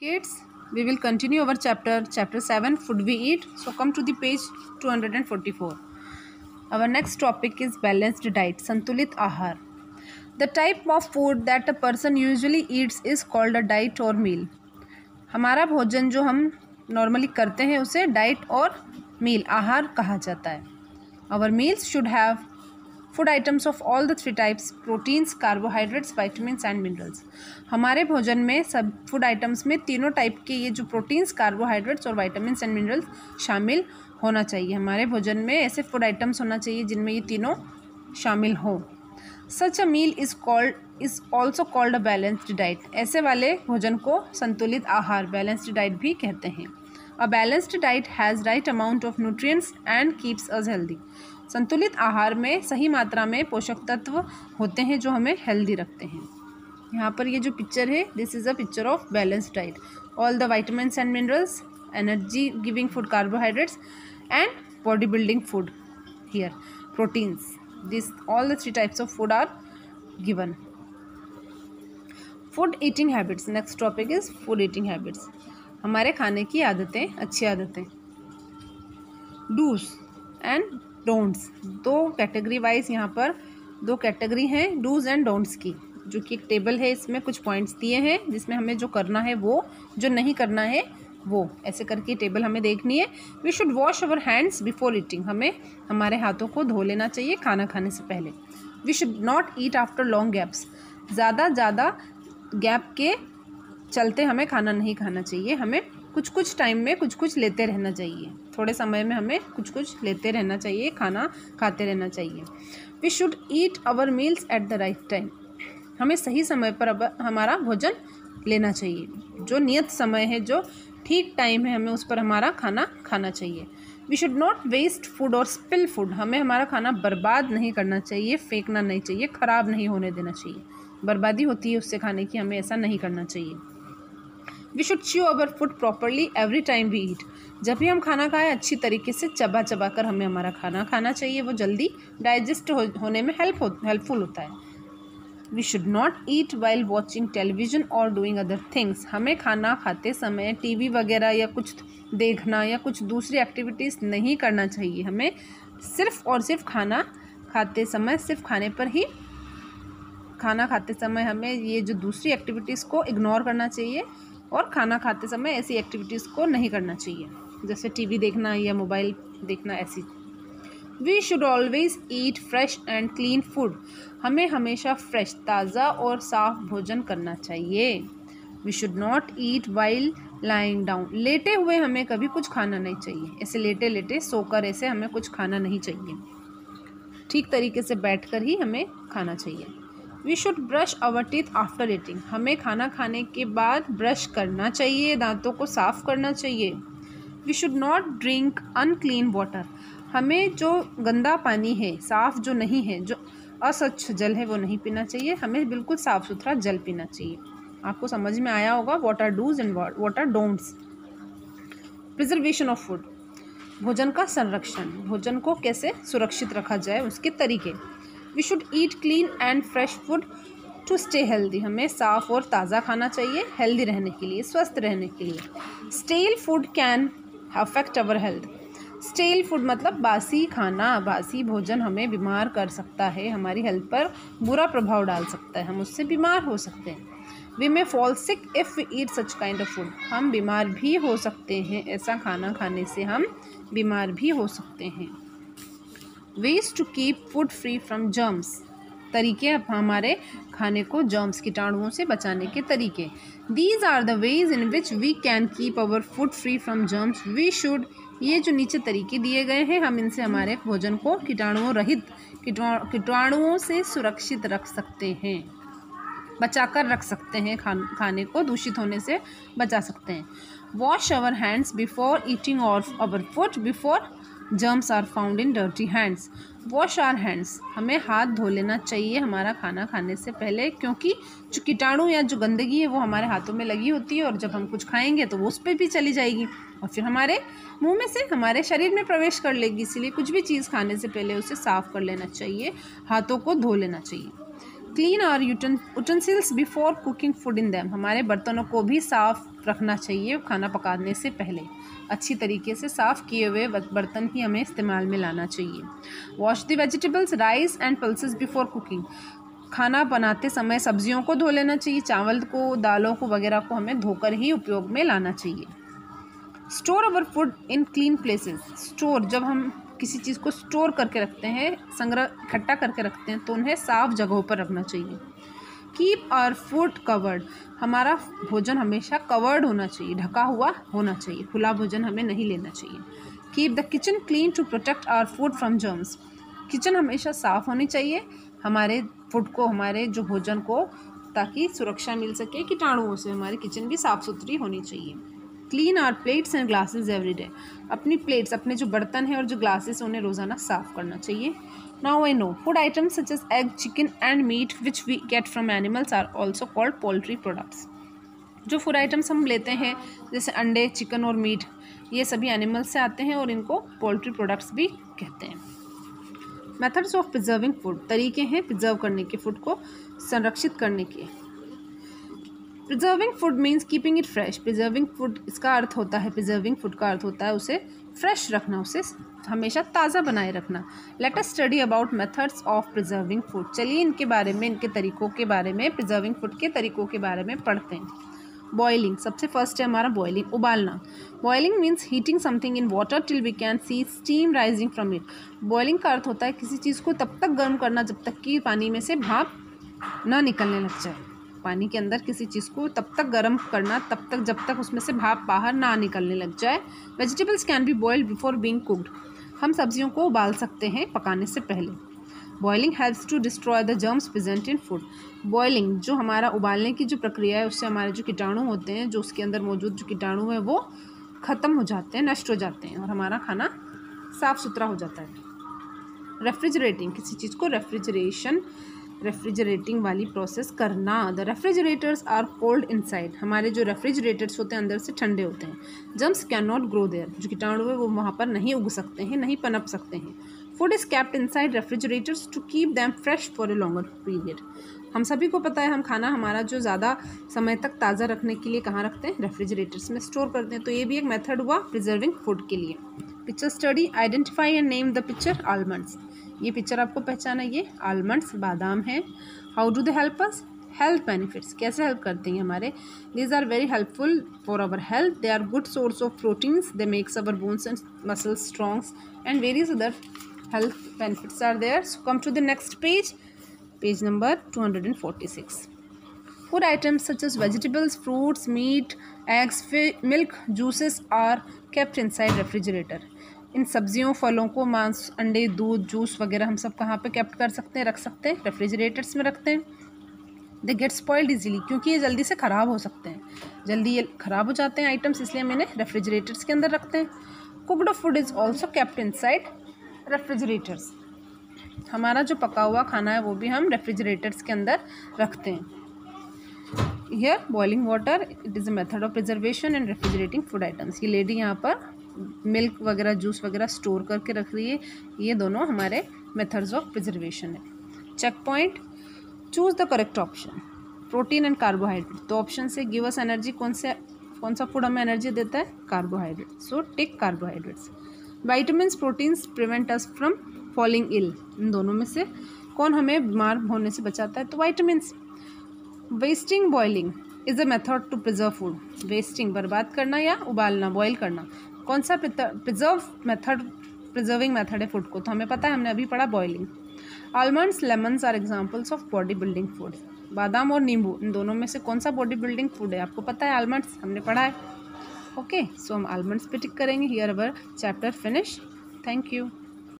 Kids, we will continue our chapter 7, food we eat. So come to the page 244. Our next topic is balanced diet, santulit ahar. The type of food that a person usually eats is called a diet or meal. हमारा भोजन जो हम normally करते हैं उसे diet और मील आहार कहा जाता है. Our meals should have food items of all the three types: proteins, carbohydrates, vitamins and minerals. हमारे भोजन में सब फूड आइटम्स में तीनों टाइप के ये जो प्रोटीन्स, कार्बोहाइड्रेट्स और विटामिन्स एंड मिनरल्स शामिल होना चाहिए. हमारे भोजन में ऐसे फूड आइटम्स होना चाहिए जिनमें ये तीनों शामिल हों. Such a meal is also called a balanced diet. ऐसे वाले भोजन को संतुलित आहार, बैलेंस्ड डाइट भी कहते हैं. अ balanced diet has right amount of nutrients and keeps us healthy. संतुलित आहार में सही मात्रा में पोषक तत्व होते हैं जो हमें हेल्दी रखते हैं. यहाँ पर ये जो पिक्चर है, this is a picture of balanced diet. All the vitamins and minerals, energy giving food, carbohydrates and body building food. Here proteins, this all the three types of food are given. Food eating habits. Next topic is food eating habits. हमारे खाने की आदतें, अच्छी आदतें. Dos and don'ts. दो category wise यहाँ पर दो कैटेगरी हैं डूज एंड डोंट्स की, जो कि एक टेबल है. इसमें कुछ पॉइंट्स दिए हैं जिसमें हमें जो करना है वो, जो नहीं करना है वो, ऐसे करके टेबल हमें देखनी है. We should wash our hands before eating. हमें हमारे हाथों को धो लेना चाहिए खाना खाने से पहले. We should not eat after long gaps. ज़्यादा गैप के चलते हमें खाना नहीं खाना चाहिए. हमें कुछ टाइम में कुछ लेते रहना चाहिए. थोड़े समय में हमें कुछ लेते रहना चाहिए, खाना खाते रहना चाहिए. We should eat our meals at the right time. हमें सही समय पर अब हमारा भोजन लेना चाहिए. जो नियत समय है, जो ठीक टाइम है, हमें उस पर हमारा खाना खाना चाहिए. We should not waste food और स्पिल फूड. हमें हमारा खाना बर्बाद नहीं करना चाहिए, फेंकना नहीं चाहिए, ख़राब नहीं होने देना चाहिए. बर्बादी होती है उससे खाने की, हमें ऐसा नहीं करना चाहिए. We should chew our food properly every time we eat. जब भी हम खाना खाएं अच्छी तरीके से चबा कर हमें हमारा खाना खाना चाहिए. वो जल्दी डाइजेस्ट होने में हेल्पफुल होता है. We should not eat while watching television और डूइंग अदर थिंग्स. हमें खाना खाते समय टीवी वगैरह या कुछ देखना या कुछ दूसरी एक्टिविटीज़ नहीं करना चाहिए. हमें सिर्फ और सिर्फ खाना खाते समय, सिर्फ खाने पर ही खाना खाते समय हमें ये जो दूसरी एक्टिविटीज़ को इग्नोर करना चाहिए और खाना खाते समय ऐसी एक्टिविटीज़ को नहीं करना चाहिए, जैसे टीवी देखना या मोबाइल देखना ऐसी. We should always eat fresh and clean food. हमें हमेशा फ्रेश, ताज़ा और साफ़ भोजन करना चाहिए. We should not eat while lying down. लेटे हुए हमें कभी कुछ खाना नहीं चाहिए. ऐसे लेटे सोकर ऐसे हमें कुछ खाना नहीं चाहिए. ठीक तरीके से बैठकर ही हमें खाना चाहिए. We should brush our teeth after eating. हमें खाना खाने के बाद ब्रश करना चाहिए, दांतों को साफ़ करना चाहिए. We should not drink unclean water. हमें जो गंदा पानी है, साफ़ जो नहीं है, जो अस्वच्छ जल है, वो नहीं पीना चाहिए. हमें बिल्कुल साफ़ सुथरा जल पीना चाहिए. आपको समझ में आया होगा what are dos and what are don'ts. Preservation of food. भोजन का संरक्षण. भोजन को कैसे सुरक्षित रखा जाए, उसके तरीके. We should eat clean and fresh food to stay healthy. हमें साफ़ और ताज़ा खाना चाहिए हेल्दी रहने के लिए, स्वस्थ रहने के लिए. Stele food can affect our health. Stele food मतलब बासी खाना, बासी भोजन हमें बीमार कर सकता है, हमारी हेल्थ पर बुरा प्रभाव डाल सकता है, हम उससे बीमार हो सकते हैं. We may fall sick if we eat such kind of food. हम बीमार भी हो सकते हैं, ऐसा खाना खाने से हम बीमार भी हो सकते हैं. Ways to keep food free from germs. तरीके हमारे खाने को जर्म्स, कीटाणुओं से बचाने के तरीके. These are the ways in which we can keep our food free from germs. We should, ये जो नीचे तरीके दिए गए हैं, हम इनसे हमारे भोजन को कीटाणुओं रहित, कीटाणुओं से सुरक्षित रख सकते हैं, बचाकर रख सकते हैं. खाने को दूषित होने से बचा सकते हैं. Wash our hands before eating our food before germs are found in dirty hands. Wash our hands. हमें हाथ धो लेना चाहिए हमारा खाना खाने से पहले, क्योंकि जो कीटाणु या जो गंदगी है वो हमारे हाथों में लगी होती है और जब हम कुछ खाएंगे तो वो उस पर भी चली जाएगी और फिर हमारे मुंह में से हमारे शरीर में प्रवेश कर लेगी. इसीलिए कुछ भी चीज़ खाने से पहले उसे साफ़ कर लेना चाहिए, हाथों को धो लेना चाहिए. Clean our utensils before cooking food in them, हमारे बर्तनों को भी साफ़ रखना चाहिए खाना पकाने से पहले। अच्छी तरीके से साफ़ किए हुए बर्तन ही हमें इस्तेमाल में लाना चाहिए। Wash the vegetables, rice and pulses before cooking, खाना बनाते समय सब्जियों को धो लेना चाहिए, चावल को, दालों को वगैरह को हमें धोकर ही उपयोग में लाना चाहिए। Store our food in clean places, store, जब हम किसी चीज़ को स्टोर करके रखते हैं, संग्रह इकट्ठा करके रखते हैं, तो उन्हें साफ़ जगहों पर रखना चाहिए। कीप आवर फूड कवर्ड, हमारा भोजन हमेशा कवर्ड होना चाहिए, ढका हुआ होना चाहिए, खुला भोजन हमें नहीं लेना चाहिए। Keep the kitchen clean to protect our food from germs, kitchen हमेशा साफ़ होनी चाहिए हमारे फूड को, हमारे जो भोजन को, ताकि सुरक्षा मिल सके कीटाणुओं से। हमारी किचन भी साफ़ सुथरी होनी चाहिए। Clean our plates and glasses every day, अपनी प्लेट्स, अपने जो बर्तन हैं और जो ग्लासेस, उन्हें रोज़ाना साफ़ करना चाहिए। Now I know food items such as egg, chicken and meat which we get from animals are also called poultry products, जो फूड आइटम्स हम लेते हैं जैसे अंडे, चिकन और मीट, ये सभी एनिमल्स से आते हैं और इनको पोल्ट्री प्रोडक्ट्स भी कहते हैं। मेथड्स ऑफ प्रिजर्विंग फूड, तरीके हैं प्रिजर्व करने के, फूड को संरक्षित करने के। Preserving food means keeping it fresh, preserving food इसका अर्थ होता है, प्रिजर्विंग फूड का अर्थ होता है उसे फ्रेश रखना, उसे हमेशा ताज़ा बनाए रखना। Let us study about methods of preserving food, चलिए इनके बारे में, इनके तरीकों के बारे में, प्रिजर्विंग फूड के तरीकों के बारे में पढ़ते हैं। बॉइलिंग, सबसे फर्स्ट है हमारा बॉइलिंग, उबालना। Boiling means heating something in water till we can see steam rising from it. Boiling का अर्थ होता है किसी चीज़ को तब तक गर्म करना जब तक कि पानी में से भाप ना निकलने लग जाए। पानी के अंदर किसी चीज़ को तब तक गर्म करना, तब तक जब तक उसमें से भाप बाहर ना निकलने लग जाए। Vegetables can be boiled before being cooked, हम सब्जियों को उबाल सकते हैं पकाने से पहले। Boiling helps to destroy the germs present in food, boiling जो हमारा उबालने की जो प्रक्रिया है, उससे हमारे जो कीटाणु होते हैं, जो उसके अंदर मौजूद जो कीटाणु है, वो ख़त्म हो जाते हैं, नष्ट हो जाते हैं और हमारा खाना साफ़ सुथरा हो जाता है। रेफ्रिजरेटिंग, किसी चीज़ को रेफ्रिजरेटिंग वाली प्रोसेस करना। The refrigerators are cold inside, हमारे जो रेफ्रिजरेटर्स होते हैं अंदर से ठंडे होते हैं। Germs can not grow there, जो कीटाणु है वो वहाँ पर नहीं उग सकते हैं, नहीं पनप सकते हैं। Food is kept inside refrigerators to keep them fresh for a longer period, हम सभी को पता है हम खाना हमारा जो ज़्यादा समय तक ताज़ा रखने के लिए कहाँ रखते हैं, रेफ्रिजरेटर्स में स्टोर करते हैं। तो ये भी एक मेथड हुआ प्रिजर्विंग फूड के लिए। Picture study, identify and name the picture. Almonds, ये पिक्चर आपको पहचाना, ये आलमंड्स बादाम हैं। How do they help us, health benefits, कैसे हेल्प करते हैं हमारे। These are very helpful for our health, they are good source of proteins, they makes our bones and muscles strong and various other health benefits are there. So come to the next page, page number 246. Food items such as vegetables, fruits, meat, eggs, milk, juices are kept inside refrigerator. इन सब्जियों, फलों को, मांस, अंडे, दूध, juice वगैरह हम सब कहाँ पे कैप्ट कर सकते हैं, रख सकते हैं, रेफ्रिजरेटर्स में रखते हैं। दे गेट स्पॉइल्ड इजीली, क्योंकि ये जल्दी से ख़राब हो सकते हैं, जल्दी ये ख़राब हो जाते हैं आइटम्स, इसलिए हम इन्हें रेफ्रिजरेटर्स के अंदर रखते हैं। Cooked food is also kept inside refrigerators, हमारा जो पका हुआ खाना है वो भी हम रेफ्रिजरेटर्स के अंदर रखते हैं। Here boiling water, it is a method of preservation and refrigerating food items. ये लेडी यहाँ पर मिल्क वगैरह, जूस वगैरह स्टोर करके रख रही है, ये दोनों हमारे मेथड्स ऑफ प्रिजर्वेशन है। Check point, choose the correct option. Protein and carbohydrate, तो ऑप्शन से गिव अस एनर्जी, कौन सा फूड हमें एनर्जी देता है, carbohydrate, so tick carbohydrates. Vitamins, proteins prevent us from falling ill, इन दोनों में से कौन हमें बीमार होने से बचाता है, तो vitamins. Wasting boiling is a method to preserve food, wasting बर्बाद करना या उबालना, बॉयल करना, कौन सा प्रिजर्विंग मेथड है फूड को, तो हमें पता है, हमने अभी पढ़ा boiling. Almonds, lemons are examples of body building food, बादाम और नींबू, इन दोनों में से कौन सा बॉडी बिल्डिंग फूड है, आपको पता है, आलमंड्स, हमने पढ़ा है। ओके, सो हम आलमंड्स पे टिक करेंगे। Here our chapter finish. Thank you.